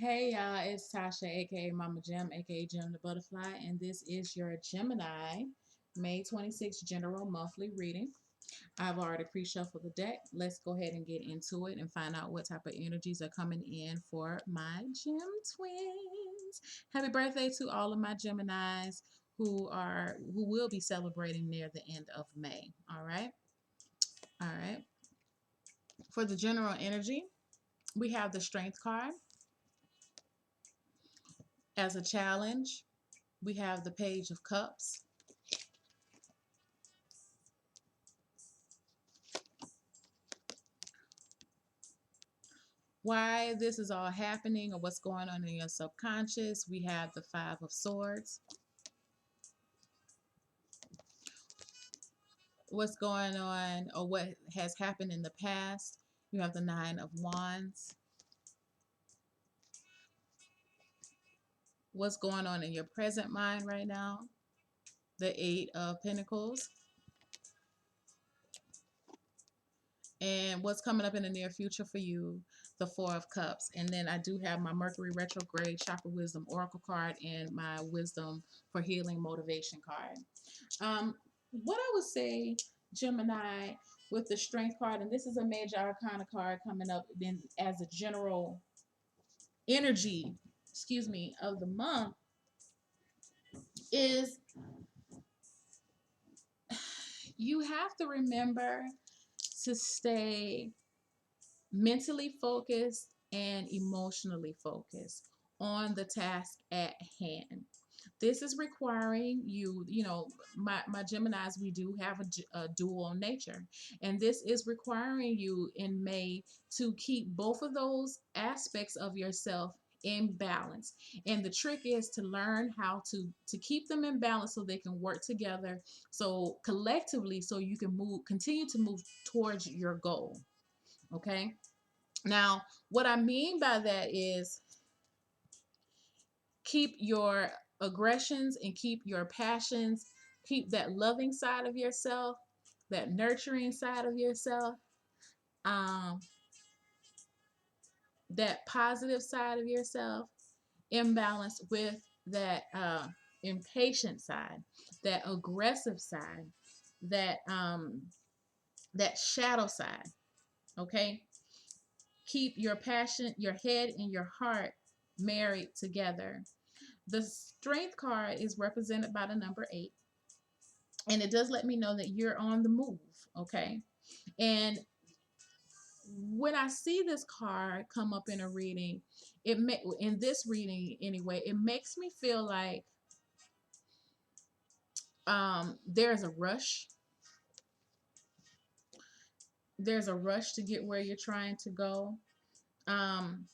Hey y'all, it's Tasha, aka Mama Gem, aka Gem the Butterfly, and this is your Gemini May 26th general monthly reading. I've already pre-shuffled the deck. Let's go ahead and get into it and find out what type of energies are coming in for my Gem twins. Happy birthday to all of my Geminis who will be celebrating near the end of May. All right. All right. For the general energy, we have the Strength card as a challenge. We have the Page of Cups. Why this is all happening or what's going on in your subconscious. We have the Five of Swords. What's going on or what has happened in the past. You have the Nine of Wands. What's going on in your present mind right now. The Eight of Pentacles. And what's coming up in the near future for you, the Four of Cups. And then I do have my Mercury retrograde chakra wisdom oracle card and my wisdom for healing motivation card. What I would say, Gemini, with the Strength card, and this is a major arcana card coming up then as a general energy, of the month, is you have to remember to stay mentally focused and emotionally focused on the task at hand. This is requiring you, my Geminis, we do have a dual nature. And this is requiring you in May to keep both of those aspects of yourself in balance. And the trick is to learn how to keep them in balance so they can work together. So collectively, so you can continue to move towards your goal. Okay. Now, what I mean by that is keep your aggressions and keep your passions, keep that loving side of yourself, that nurturing side of yourself, um, that positive side of yourself in balance with that impatient side, that aggressive side, that shadow side. Okay, keep your passion, your head and your heart married together. The Strength card is represented by the number 8, and it does let me know that you're on the move. Okay, and when I see this card come up in a reading, in this reading anyway, it makes me feel like there's a rush. There's a rush to get where you're trying to go. Um,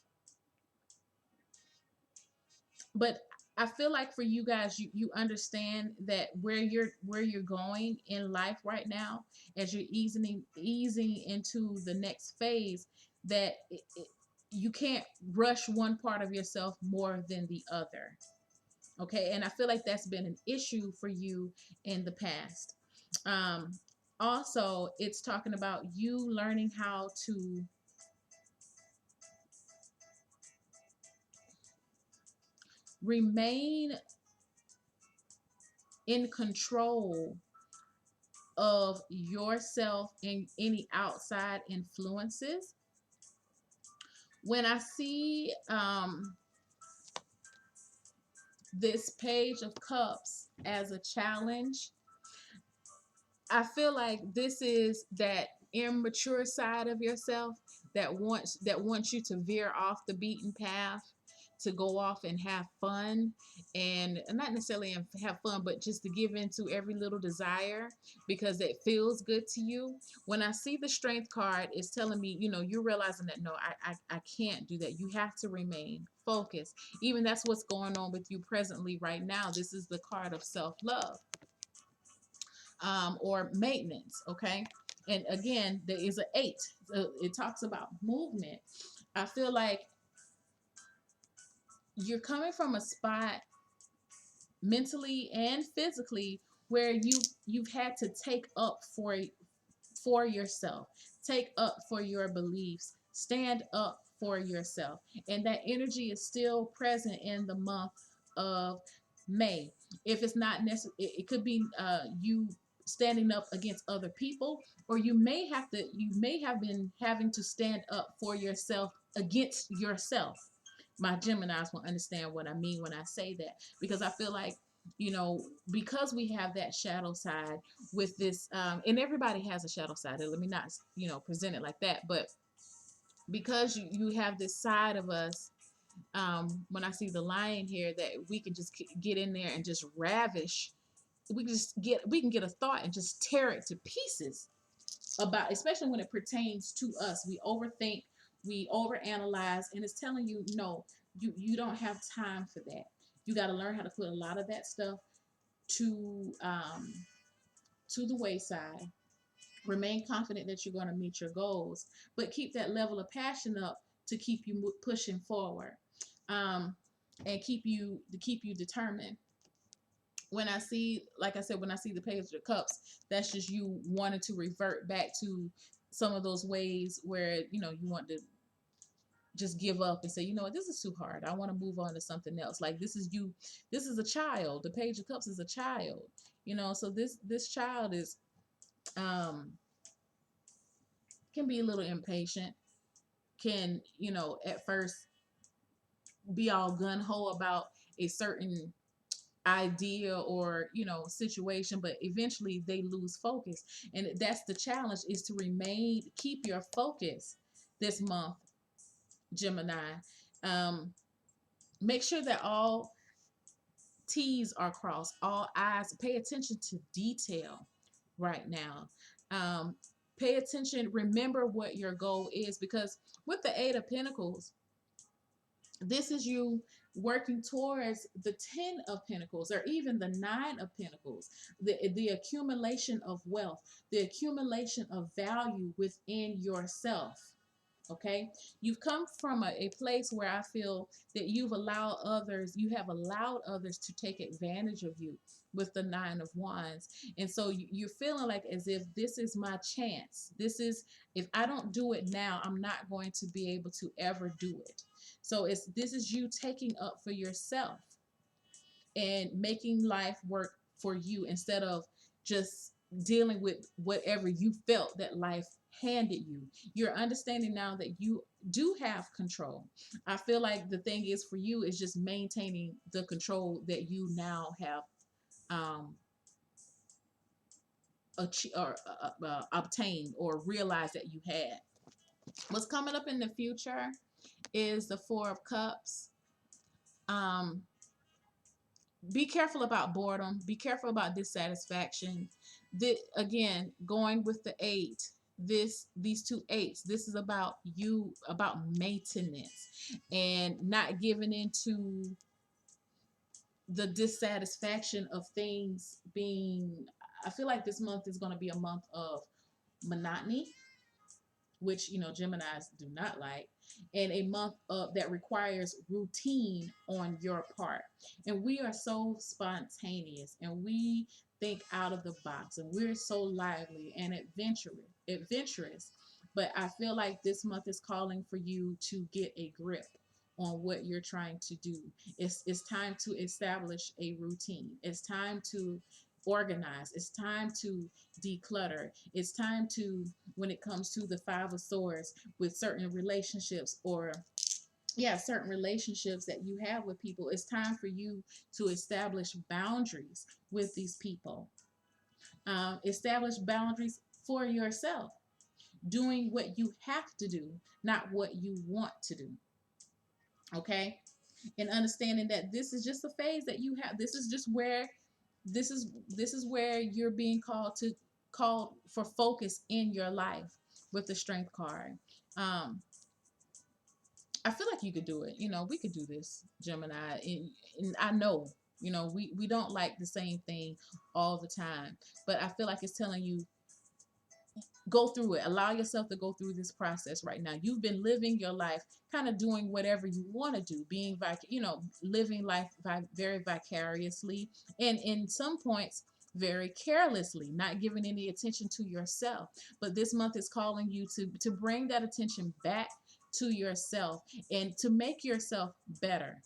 but I feel like for you guys, you understand that where you're going in life right now, as you're easing into the next phase, that you can't rush one part of yourself more than the other. Okay, and I feel like that's been an issue for you in the past. Um, Also, it's talking about you learning how to remain in control of yourself and any outside influences. When I see this Page of Cups as a challenge, I feel like this is that immature side of yourself that wants you to veer off the beaten path, to go off and have fun, and not necessarily have fun, but just to give into every little desire because it feels good to you. When I see the Strength card, it's telling me, you're realizing that no, I can't do that. You have to remain focused. Even that's what's going on with you presently right now. This is the card of self-love, or maintenance. Okay. And again, there is an 8. So it talks about movement. I feel like you're coming from a spot mentally and physically where you've had to take up for yourself, take up for your beliefs, stand up for yourself. And that energy is still present in the month of May. If it's not necessary, it could be you standing up against other people, or you may have been having to stand up for yourself against yourself. My Geminis will understand what I mean when I say that, because I feel like, because we have that shadow side with this, and everybody has a shadow side. Let me not, present it like that, but because you have this side of us, when I see the lion here, that we can just get in there and just ravish. We can get a thought and just tear it to pieces, about, especially when it pertains to us. We overthink, we overanalyze, and it's telling you, no, you don't have time for that. You got to learn how to put a lot of that stuff to the wayside. Remain confident that you're going to meet your goals, but keep that level of passion up to keep you pushing forward, um, and keep you determined. When I see, like I said, when I see the Page of Cups, that's just you wanting to revert back to some of those ways where you want to just give up and say, you know what, this is too hard. I want to move on to something else. Like, this is you. This is a child. The Page of Cups is a child. So this child is can be a little impatient. Can at first be all gun ho about a certain idea or situation, but eventually they lose focus. And that's the challenge, is to keep your focus this month, Gemini. Make sure that all T's are crossed, all I's. Pay attention to detail right now. Pay attention, remember what your goal is, because with the Eight of Pentacles, this is you working towards the 10 of Pentacles, or even the 9 of Pentacles, the accumulation of wealth, the accumulation of value within yourself. Okay, you've come from a place where I feel that you have allowed others to take advantage of you with the 9 of Wands. And so you're feeling like as if this is my chance. If I don't do it now, I'm not going to be able to ever do it. So this is you taking up for yourself and making life work for you, instead of just dealing with whatever you felt that life handed you. You're understanding now that you do have control. I feel like the thing is for you is just maintaining the control that you now have obtained or realized that you had. What's coming up in the future is the Four of Cups. Be careful about boredom. Be careful about dissatisfaction. Again, going with the 8, these two eights, this is about you, about maintenance, and not giving into the dissatisfaction of things being. I feel like this month is going to be a month of monotony, which Geminis do not like, and a month that requires routine on your part. And we are so spontaneous, and we think out of the box, and we're so lively and adventurous. But I feel like this month is calling for you to get a grip on what you're trying to do. It's time to establish a routine. It's time to organize. It's time to declutter. It's time to, when it comes to the Five of Swords, with certain relationships, or certain relationships that you have with people, it's time for you to establish boundaries with these people. Establish boundaries for yourself, doing what you have to do, not what you want to do. Okay? And understanding that this is just a phase that you have. This is just where this is where you're being called for focus in your life with the Strength card. I feel like you could do it. We could do this, Gemini. And I know, we don't like the same thing all the time, but I feel like it's telling you, go through it. Allow yourself to go through this process right now. You've been living your life, kind of doing whatever you want to do, living life very vicariously, and in some points very carelessly, not giving any attention to yourself. But this month is calling you to bring that attention back to yourself and to make yourself better.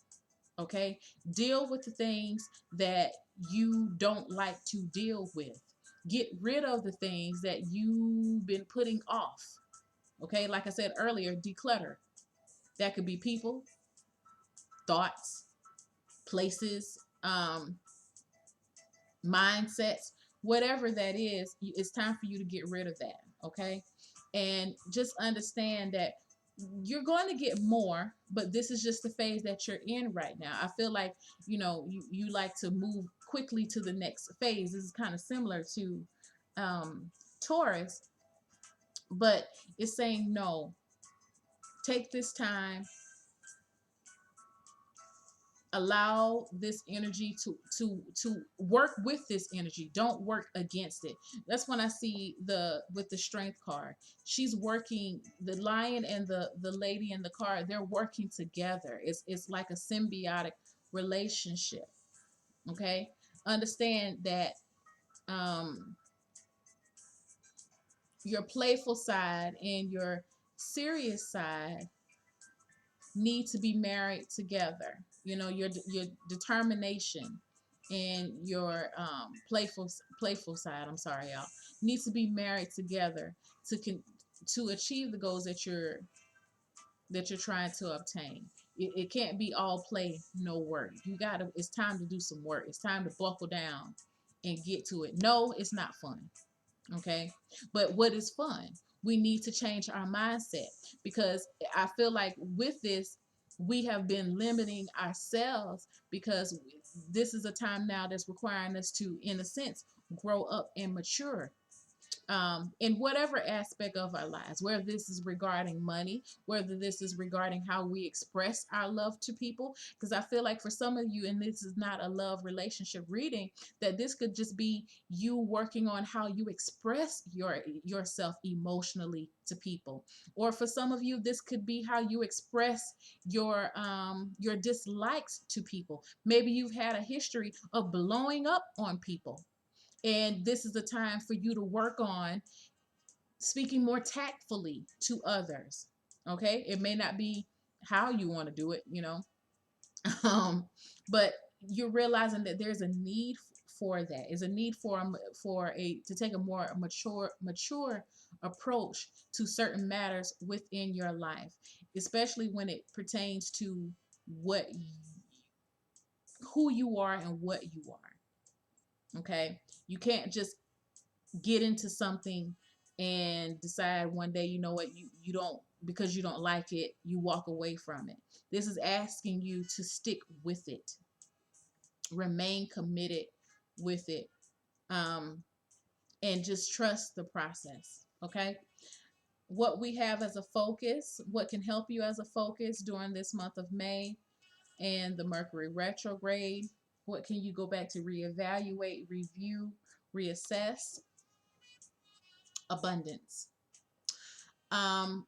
Okay, deal with the things that you don't like to deal with. Get rid of the things that you've been putting off. Okay, like I said earlier, declutter. That could be people, thoughts, places, mindsets, whatever that is. It's time for you to get rid of that. Okay, and just understand that you're going to get more, but this is just the phase that you're in right now. I feel like, you like to move quickly to the next phase. This is kind of similar to Taurus, but it's saying no, take this time, allow this energy to work with this energy, don't work against it. That's when I see the with the strength card, she's working, the lion and the lady in the card, they're working together. It's like a symbiotic relationship. Okay, understand that um your playful side and your serious side need to be married together. Your determination and your playful side, I'm sorry, y'all, needs to be married together to achieve the goals that you're trying to obtain. It can't be all play, no work. It's time to do some work. It's time to buckle down and get to it. No, it's not fun. Okay, but what is fun? We need to change our mindset, because I feel like with this we have been limiting ourselves, because this is a time now that's requiring us to, in a sense, grow up and mature, in whatever aspect of our lives, whether this is regarding money, whether this is regarding how we express our love to people. Because I feel like for some of you, and this is not a love relationship reading, that this could just be you working on how you express yourself emotionally to people. Or for some of you, this could be how you express your dislikes to people. Maybe you've had a history of blowing up on people, and this is the time for you to work on speaking more tactfully to others. Okay, it may not be how you want to do it, um, but you're realizing that there's a need for that. Is a need to take a more mature approach to certain matters within your life, especially when it pertains to what who you are and what you are. Okay, you can't just get into something and decide one day, you know what, you don't, because you don't like it, you walk away from it. This is asking you to stick with it, remain committed with it, and just trust the process. Okay, what we have as a focus, what can help you as a focus during this month of May and the Mercury retrograde, what can you go back to reevaluate, review, reassess? Abundance.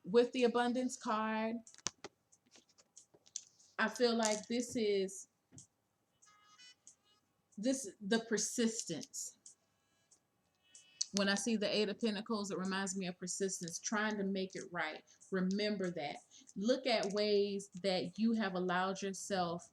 With the abundance card, I feel like this is the persistence. When I see the Eight of Pentacles, it reminds me of persistence, trying to make it right. Remember that. Look at ways that you have allowed yourself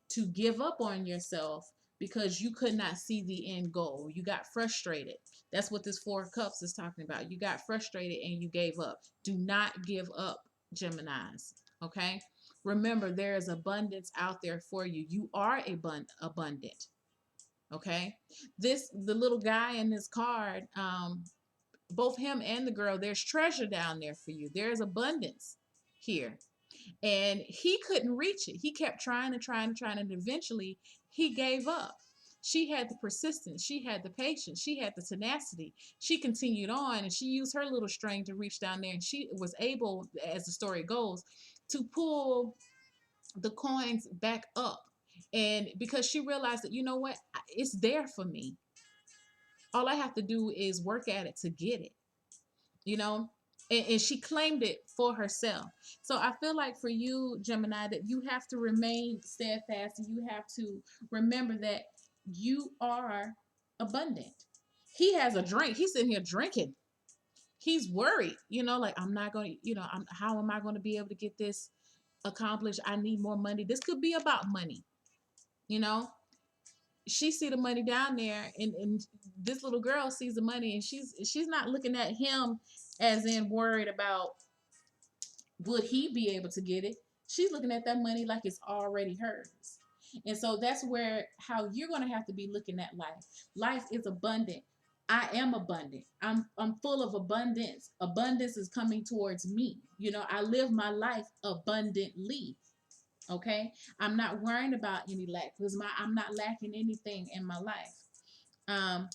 to give up on yourself because you could not see the end goal. You got frustrated. That's what this Four of Cups is talking about. You got frustrated and you gave up. Do not give up, Geminis. Okay? Remember, there is abundance out there for you. You are abundant. Okay, the little guy in this card, both him and the girl, there's treasure down there for you. There's abundance here, and he couldn't reach it. He kept trying and trying and trying, and eventually he gave up. She had the persistence, she had the patience, she had the tenacity. She continued on, and she used her little string to reach down there, and she was able, as the story goes, to pull the coins back up. And because she realized that, you know what, it's there for me. All I have to do is work at it to get it, you know? And she claimed it for herself. So I feel like for you, Gemini, that you have to remain steadfast, and you have to remember that you are abundant. He has a drink. He's sitting here drinking. he's worried, like, I'm not going to, how am I going to be able to get this accomplished? I need more money. This could be about money, you know. She see the money down there, and this little girl sees the money, and she's not looking at him as in worried about would he be able to get it. She's looking at that money like it's already hers. And so that's where how you're going to have to be looking at life. Life is abundant. I am abundant. I'm full of abundance. Abundance is coming towards me. I live my life abundantly. Okay? I'm not worrying about any lack because I'm not lacking anything in my life.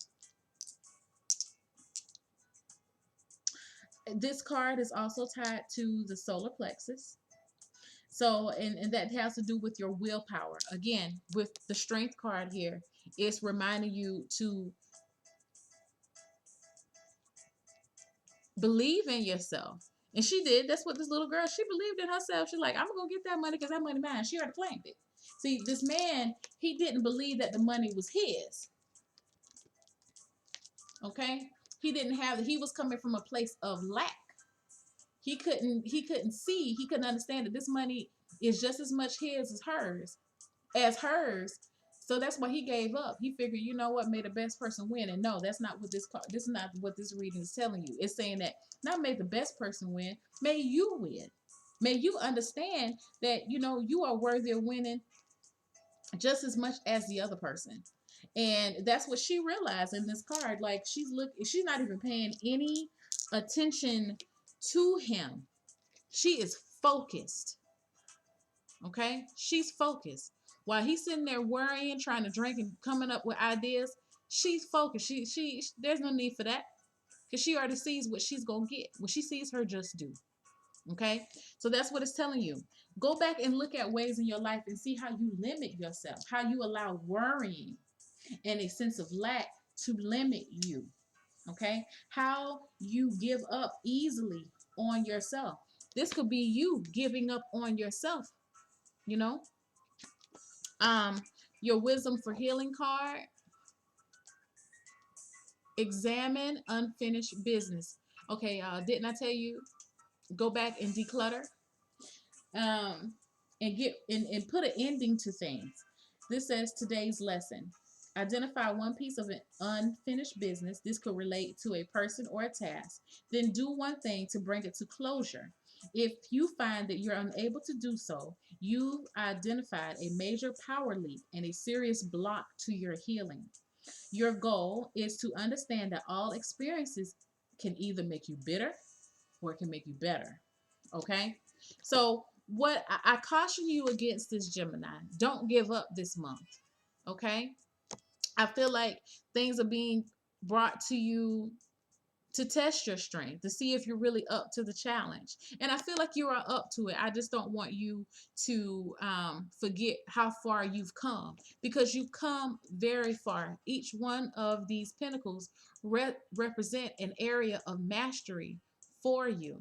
This card is also tied to the solar plexus. So, and that has to do with your willpower. Again, with the strength card here, it's reminding you to believe in yourself. And she did. That's what this little girl, she believed in herself. She's like, I'm going to get that money because that money mine. She already claimed it. See, this man, he didn't believe that the money was his. Okay? He didn't have, he was coming from a place of lack. He couldn't see, he couldn't understand that this money is just as much his as hers. So that's why he gave up. He figured, you know what, may the best person win. And no, that's not what this is not what this reading is telling you. It's saying that not may the best person win, may you win. May you understand that, you are worthy of winning just as much as the other person. And that's what she realized in this card. Like, she's not even paying any attention to him. She is focused. Okay? She's focused. While he's sitting there worrying, trying to drink and coming up with ideas, she's focused. She there's no need for that. Because she already sees what she's gonna get. What she sees her just do. Okay? So that's what it's telling you. Go back and look at ways in your life and see how you limit yourself, how you allow worrying and a sense of lack to limit you. Okay? How you give up easily on yourself. This could be you giving up on yourself, you know? Your wisdom for healing card. Examine unfinished business. Okay, didn't I tell you? Go back and declutter. And get and put an ending to things. This says today's lesson. Identify one piece of an unfinished business. This could relate to a person or a task. Then do one thing to bring it to closure. If you find that you're unable to do so, you've identified a major power leak and a serious block to your healing. Your goal is to understand that all experiences can either make you bitter or it can make you better. Okay? So, what I caution you against this, Gemini, don't give up this month. Okay? I feel like things are being brought to you to test your strength, to see if you're really up to the challenge. And I feel like you are up to it. I just don't want you to forget how far you've come, because you've come very far. Each one of these pentacles represent an area of mastery for you.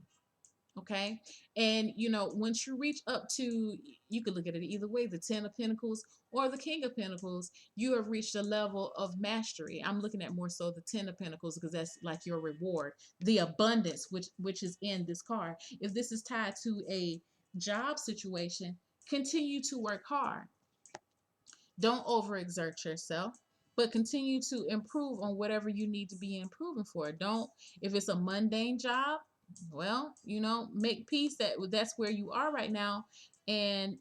Okay. And, once you reach up to, you could look at it either way, the 10 of Pentacles or the King of Pentacles, you have reached a level of mastery. I'm looking at more so the 10 of Pentacles because that's like your reward, the abundance, which is in this card. If this is tied to a job situation, continue to work hard. Don't overexert yourself, but continue to improve on whatever you need to be improving for. Don't, if it's a mundane job, well, make peace that's where you are right now. And,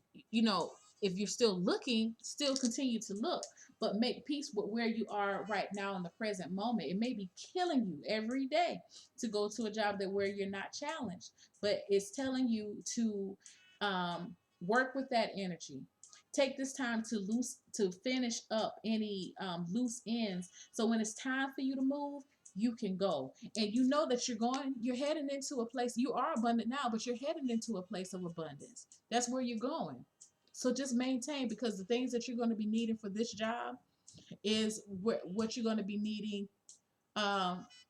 if you're still looking, still continue to look, but make peace with where you are right now in the present moment. It may be killing you every day to go to a job where you're not challenged, but it's telling you to work with that energy. Take this time to finish up any loose ends. So when it's time for you to move, you can go. And you know that you're heading into a place, you are abundant now, but you're heading into a place of abundance. That's where you're going. So just maintain, because the things that you're going to be needing for this job is what you're going to be needing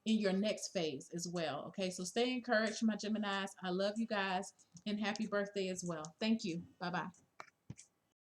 in your next phase as well. Okay, so stay encouraged, my Geminis. I love you guys, and happy birthday as well. Thank you. Bye-bye.